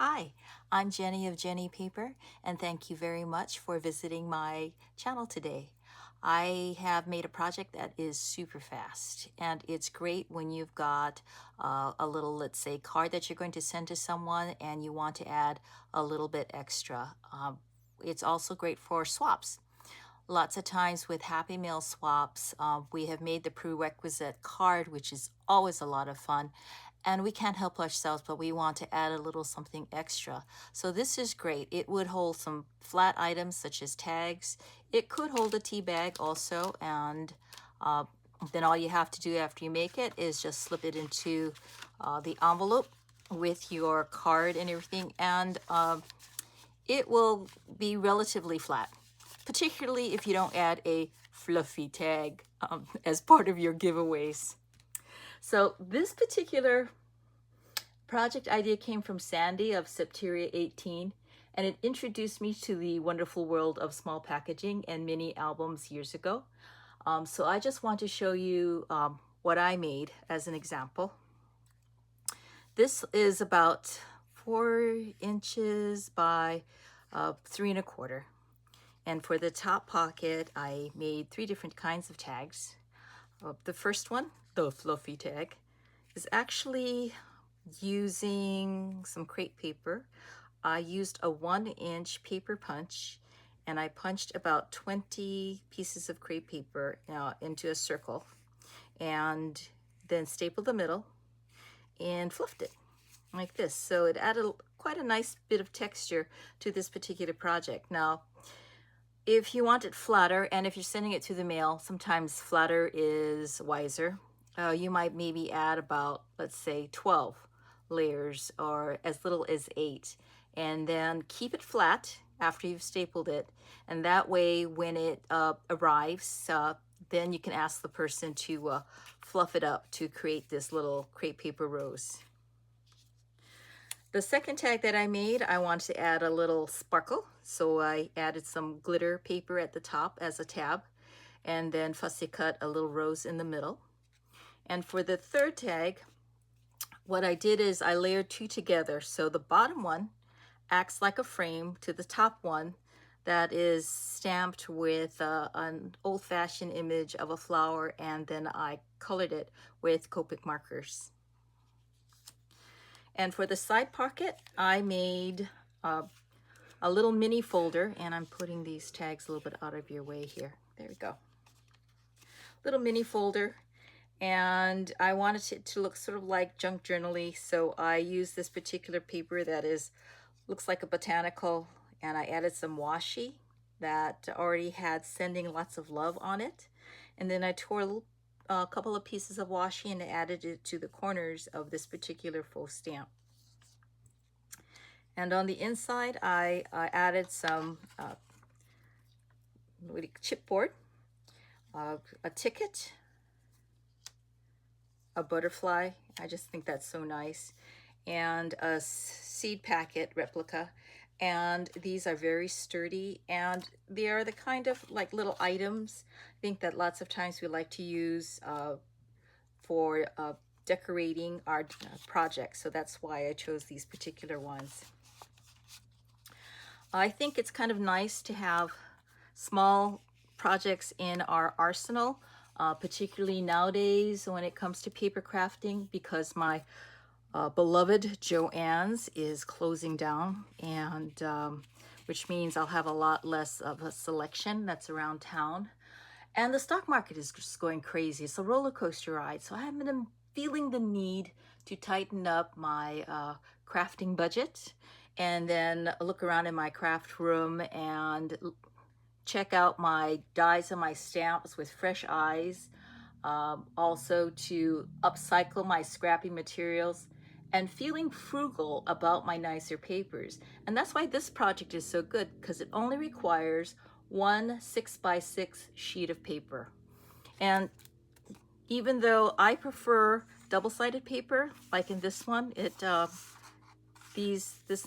Hi, I'm Jenny of Jenny Paper, and thank you very much for visiting my channel today. I have made a project that is super fast, and it's great when you've got a little, let's say, card that you're going to send to someone and you want to add a little bit extra. It's also great for swaps. Lots of times with Happy Meal swaps, we have made the prerequisite card, which is always a lot of fun. And we can't help ourselves, but we want to add a little something extra. So this is great. It would hold some flat items such as tags. It could hold a tea bag also. And then all you have to do after you make it is just slip it into the envelope with your card and everything. And it will be relatively flat, particularly if you don't add a fluffy tag as part of your giveaways. So this particular project idea came from Sandy of Septeria 18, and it introduced me to the wonderful world of small packaging and mini albums years ago. So I just want to show you what I made as an example. This is about 4 inches by 3¼ And for the top pocket, I made 3 different kinds of tags. The first one, the fluffy tag, is actually using some crepe paper. I used a 1-inch paper punch, and I punched about 20 pieces of crepe paper into a circle, and then stapled the middle and fluffed it like this. So it added quite a nice bit of texture to this particular project. Now, if you want it flatter, and if you're sending it through the mail, sometimes flatter is wiser. You might maybe add about, let's say, 12 layers or as little as 8, and then keep it flat after you've stapled it. And that way, when it arrives, then you can ask the person to fluff it up to create this little crepe paper rose. The second tag that I made, I wanted to add a little sparkle, so I added some glitter paper at the top as a tab, and then fussy cut a little rose in the middle. And for the third tag, what I did is I layered 2 together. So the bottom one acts like a frame to the top one that is stamped with an old-fashioned image of a flower, and then I colored it with Copic markers. And for the side pocket, I made a little mini folder, and I'm putting these tags a little bit out of your way here. There we go. Little mini folder, and I wanted it to look sort of like junk journal-y, so I used this particular paper that looks like a botanical, and I added some washi that already had sending lots of love on it. And then I tore a couple of pieces of washi and added it to the corners of this particular faux stamp. And on the inside, I added some chipboard, a ticket, a butterfly. I just think that's so nice, and a seed packet replica. And these are very sturdy, and they are the kind of like little items I think that lots of times we like to use for decorating our projects. So that's why I chose these particular ones. I think it's kind of nice to have small projects in our arsenal, particularly nowadays when it comes to paper crafting, because my beloved Joann's is closing down, and which means I'll have a lot less of a selection that's around town. And the stock market is just going crazy. It's a roller coaster ride. So I've been feeling the need to tighten up my crafting budget, and then look around in my craft room and check out my dies and my stamps with fresh eyes. Also to upcycle my scrappy materials, and feeling frugal about my nicer papers. And that's why this project is so good, because it only requires 1 6x6 sheet of paper. And even though I prefer double-sided paper, like in this one, this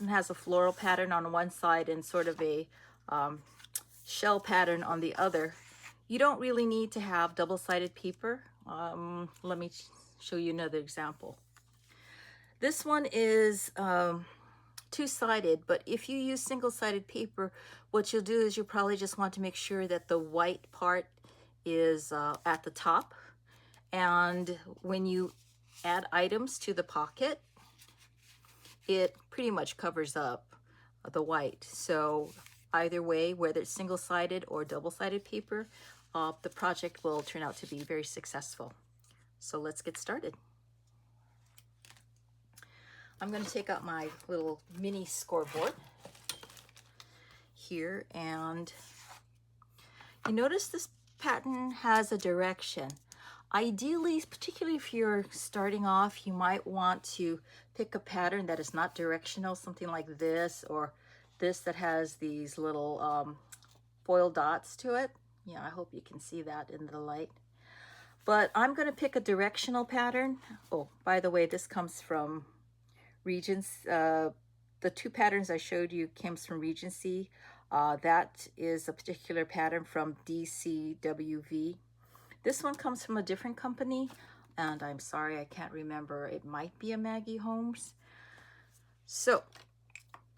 one has a floral pattern on one side and sort of a shell pattern on the other. You don't really need to have double-sided paper. Let me show you another example. This one is two-sided, but if you use single-sided paper, what you'll do is you probably just want to make sure that the white part is at the top. And when you add items to the pocket, it pretty much covers up the white. So either way, whether it's single-sided or double-sided paper, the project will turn out to be very successful. So let's get started. I'm going to take out my little mini scoreboard here, and you notice this pattern has a direction. Ideally, particularly if you're starting off, you might want to pick a pattern that is not directional, something like this, or this that has these little foil dots to it. Yeah, I hope you can see that in the light. But I'm going to pick a directional pattern. Oh, by the way, this comes from Regency. The two patterns I showed you came from Regency. That is a particular pattern from DCWV. This one comes from a different company, and I'm sorry, I can't remember. It might be a Maggie Holmes. So,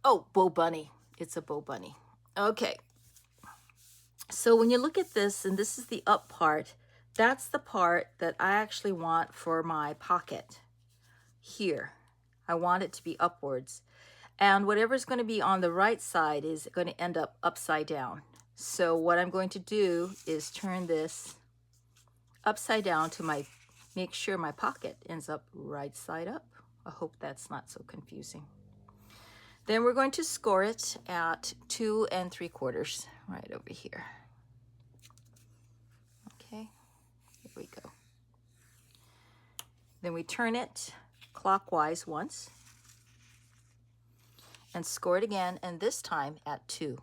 oh, Bow Bunny. It's a Bow Bunny. Okay. So when you look at this, and this is the up part, that's the part that I actually want for my pocket here. I want it to be upwards. And whatever's going to be on the right side is going to end up upside down. So what I'm going to do is turn this upside down to make sure my pocket ends up right side up. I hope that's not so confusing. Then we're going to score it at 2 3/4 right over here. Okay, here we go. Then we turn it clockwise once and score it again, and this time at 2.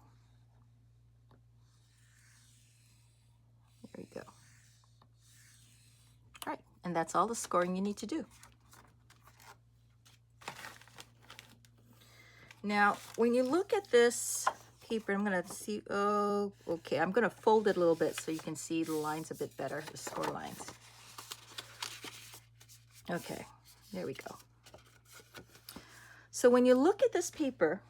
There we go. All right, and that's all the scoring you need to do. Now, when you look at this paper, I'm going to see, oh, okay, I'm going to fold it a little bit so you can see the lines a bit better, the score lines. Okay, there we go. So when you look at this paper,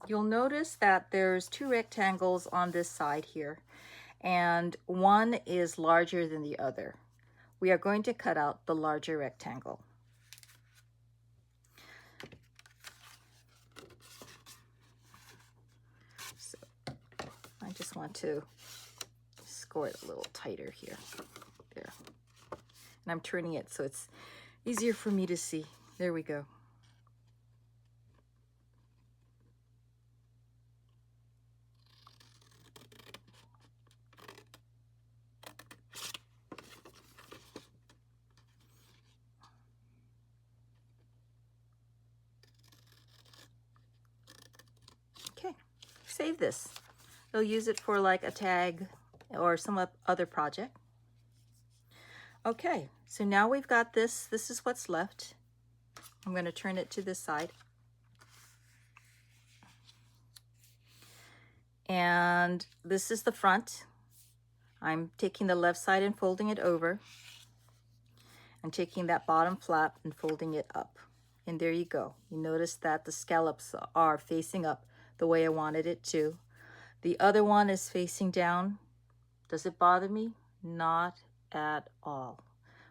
you'll notice that there's 2 rectangles on this side here, and one is larger than the other. We are going to cut out the larger rectangle. So I just want to score it a little tighter here. There. And I'm turning it so it's easier for me to see. There we go. Okay, save this. You'll use it for like a tag or some other project. Okay, so now we've got this. This is what's left. I'm going to turn it to this side. And this is the front. I'm taking the left side and folding it over. And taking that bottom flap and folding it up. And there you go. You notice that the scallops are facing up the way I wanted it to. The other one is facing down. Does it bother me? Not at all.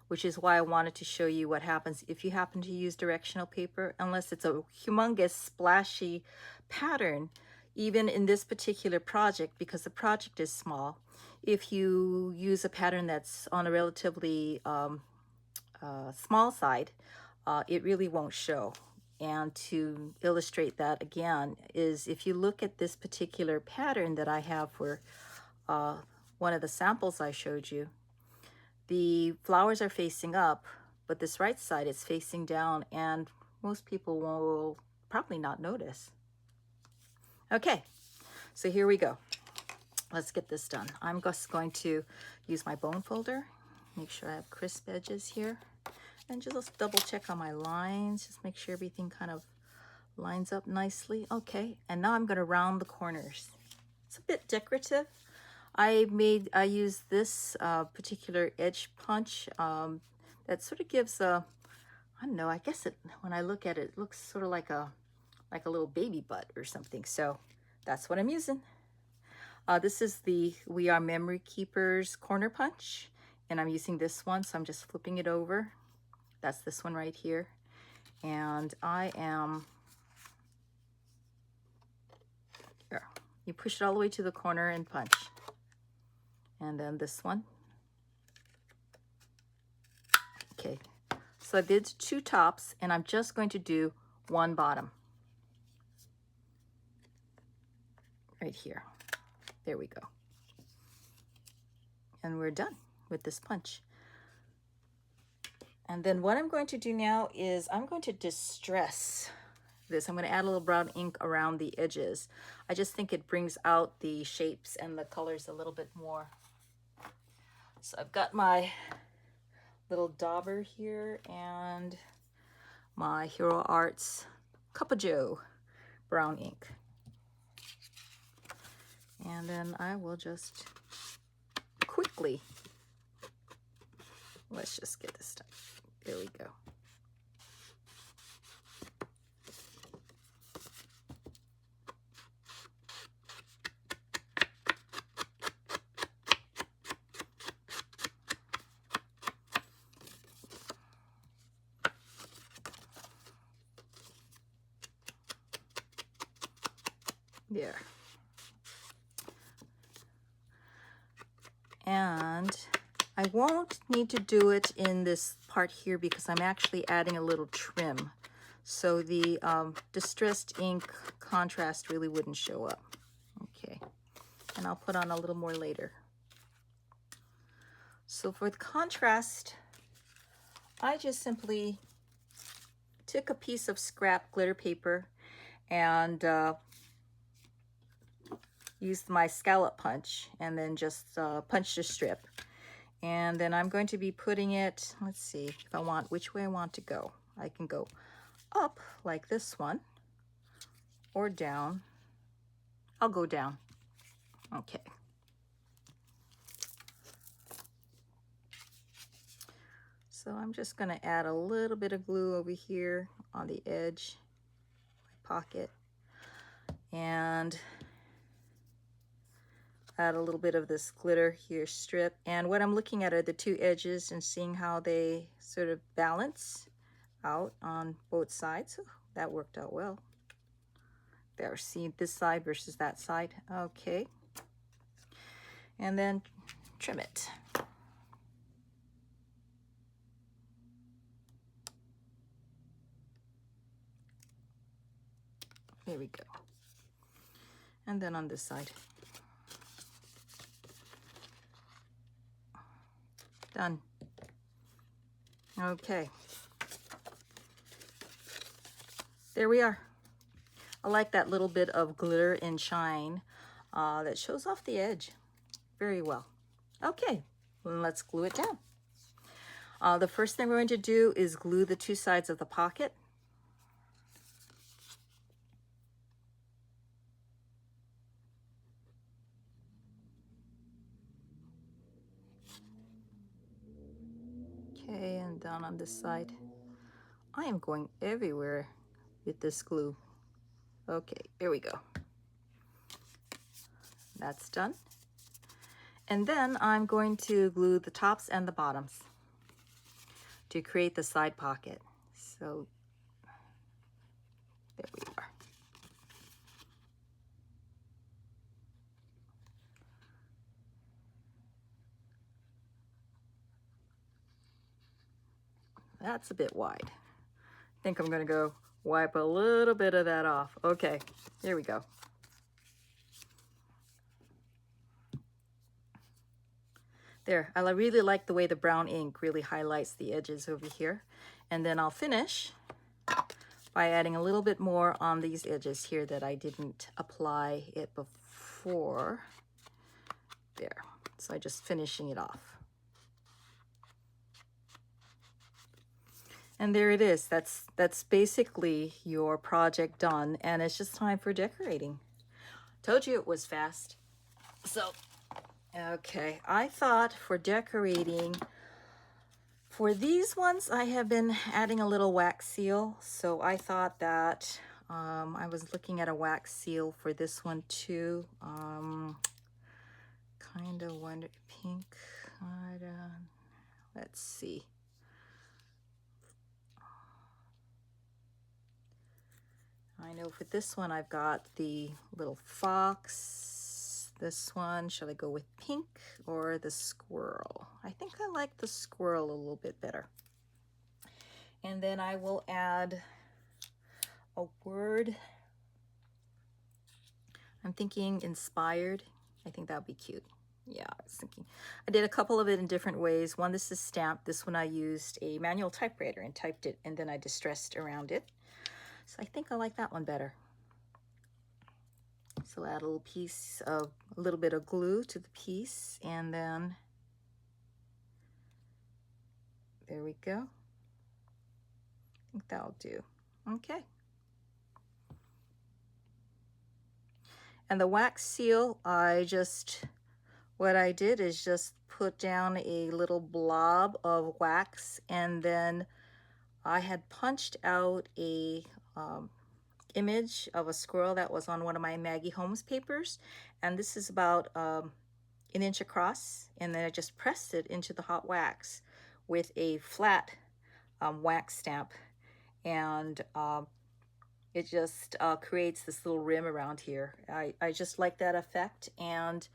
Which is why I wanted to show you what happens if you happen to use directional paper, unless it's a humongous splashy pattern. Even in this particular project, because the project is small, if you use a pattern that's on a relatively small side, it really won't show. And to illustrate that again is if you look at this particular pattern that I have for one of the samples I showed you, the flowers are facing up, but this right side is facing down, and most people will probably not notice. Okay, so here we go. Let's get this done. I'm just going to use my bone folder, make sure I have crisp edges here, and just double check on my lines, just make sure everything kind of lines up nicely. Okay, and now I'm going to round the corners. It's a bit decorative. I use this particular edge punch that sort of gives a, I don't know, I guess when I look at it, it looks sort of like a like a little baby butt or something. So that's what I'm using. This is the We Are Memory Keepers corner punch, and I'm using this one, so I'm just flipping it over. That's this one right here. And I am, here, you push it all the way to the corner and punch. And then this one. Okay, so I did 2 tops, and I'm just going to do 1 bottom. Right here. There we go. And we're done with this punch. And then what I'm going to do now is I'm going to distress this. I'm going to add a little brown ink around the edges. I just think it brings out the shapes and the colors a little bit more. So I've got my little dauber here and my Hero Arts Cup of Joe brown ink. And then I will just quickly, let's just get this done. There we go. There. And I won't need to do it in this part here because I'm actually adding a little trim. So the distressed ink contrast really wouldn't show up. Okay, and I'll put on a little more later. So for the contrast, I just simply took a piece of scrap glitter paper and used my scallop punch and then just punched a strip. And then I'm going to be putting it, let's see if I want, which way I want to go. I can go up like this one or down. I'll go down. Okay. So I'm just going to add a little bit of glue over here on the edge, my pocket, and add a little bit of this glitter here strip. And what I'm looking at are the 2 edges and seeing how they sort of balance out on both sides. Oh, that worked out well. There, see this side versus that side. Okay. And then trim it. There we go. And then on this side. Done. Okay. There we are. I like that little bit of glitter and shine that shows off the edge very well. Okay, let's glue it down. The first thing we're going to do is glue the 2 sides of the pocket. Okay, and down on this side. I am going everywhere with this glue. Okay, here we go. That's done. And then I'm going to glue the tops and the bottoms to create the side pocket. So there we are. That's a bit wide. I think I'm going to go wipe a little bit of that off. Okay, here we go. There, I really like the way the brown ink really highlights the edges over here. And then I'll finish by adding a little bit more on these edges here that I didn't apply it before. There, so I'm just finishing it off. And there it is. That's basically your project done, and it's just time for decorating. Told you it was fast. So, okay, I thought for decorating, for these ones, I have been adding a little wax seal. So I thought that I was looking at a wax seal for this one too. Kind of wonder, pink. Let's see. I know for this one I've got the little fox. This one, should I go with pink or the squirrel? I think I like the squirrel a little bit better. And then I will add a word. I'm thinking inspired. I think that would be cute. Yeah, I was thinking. I did a couple of it in different ways. One, this is stamped. This one I used a manual typewriter and typed it, and then I distressed around it. So I think I like that one better. So add a little piece of, a little bit of glue to the piece, and then there we go. I think that'll do. Okay. And the wax seal, what I did is just put down a little blob of wax, and then I had punched out a image of a squirrel that was on one of my Maggie Holmes papers, and this is about an inch across, and then I just pressed it into the hot wax with a flat wax stamp, and it just creates this little rim around here. I just like that effect, and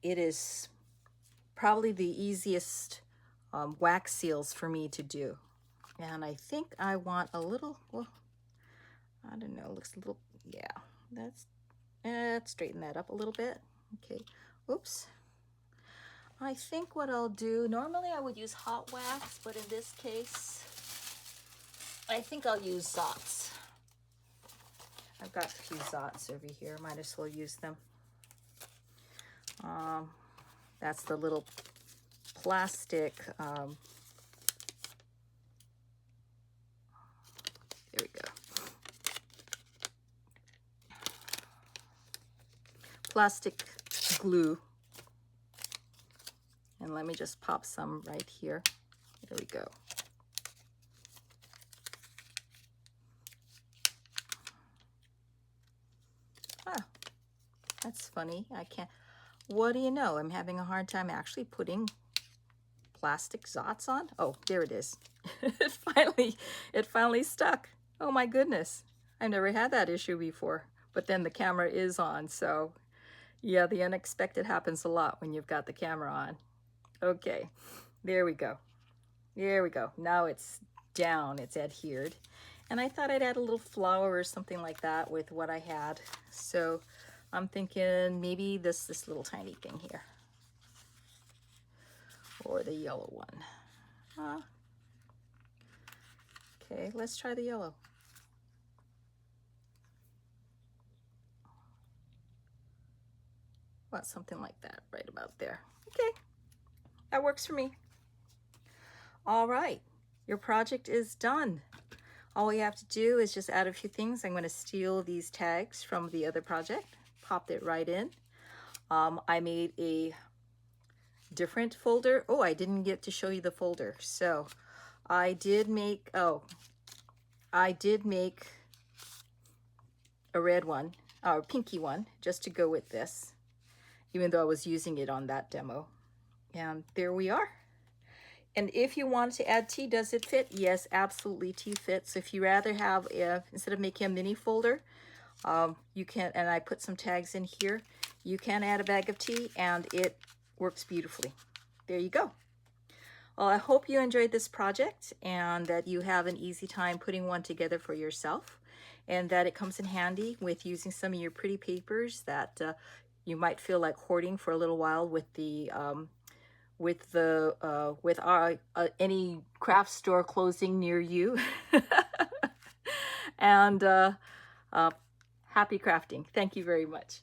it is probably the easiest wax seals for me to do. And I think I want a little, well, I don't know, looks a little, yeah, let's straighten that up a little bit. Okay, oops. I think what I'll do, normally I would use hot wax, but in this case, I think I'll use Zots. I've got a few Zots over here, might as well use them. That's the little plastic, there we go. Plastic glue. And let me just pop some right here. There we go. Ah, that's funny. I can't. What do you know? I'm having a hard time actually putting plastic Zots on. Oh, there it is. it finally stuck. Oh my goodness. I've never had that issue before. But then the camera is on, so yeah, the unexpected happens a lot when you've got the camera on. Okay, there we go. There we go. Now it's down, it's adhered. And I thought I'd add a little flower or something like that with what I had. So I'm thinking maybe this little tiny thing here. Or the yellow one. Okay, let's try the yellow. About something like that, right about there. Okay, that works for me. All right, your project is done. All we have to do is just add a few things. I'm going to steal these tags from the other project, pop it right in. I made a different folder. Oh, I didn't get to show you the folder. So I did make, a red one, or a pinky one, just to go with this, even though I was using it on that demo. And there we are. And if you wanted to add tea, does it fit? Yes, absolutely, tea fits. So if you rather have, instead of making a mini folder, you can, and I put some tags in here, you can add a bag of tea and it works beautifully. There you go. Well, I hope you enjoyed this project and that you have an easy time putting one together for yourself, and that it comes in handy with using some of your pretty papers that you might feel like hoarding for a little while with any craft store closing near you. And happy crafting. Thank you very much.